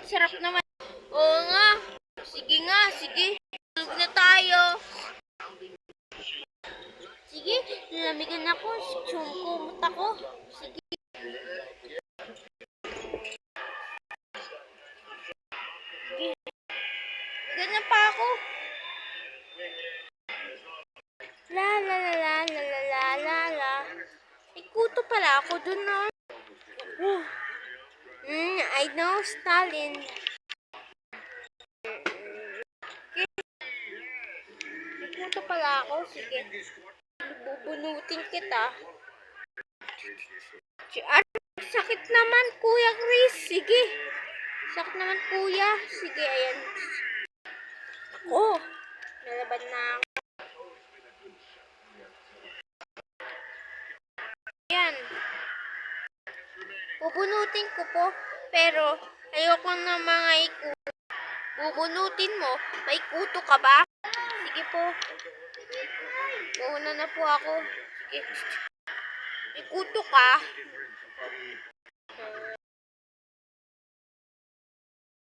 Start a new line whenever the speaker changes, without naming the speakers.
Sarap naman. Oo nga. Sige nga, sige. Tulog na tayo. Sige, nalamigan ako. Sumkumot ako. Sige. Sige. Ganyan pa ako. La la la la la la la la la. Ikuto pala ako dun na. I know Stalin. Ikuto pala ako. Sige. Bubunutin kita. Sakit naman, Kuya Chris. Sige. Sakit naman, Kuya. Sige, ayan. Ako. Nalaban na ako. Ayan. Bubunutin ko po. Pero, ayoko na mga ikuto. Bubunutin mo. May kuto ka ba? Sige po. Mauna na po ako. Sige. May kuto ka.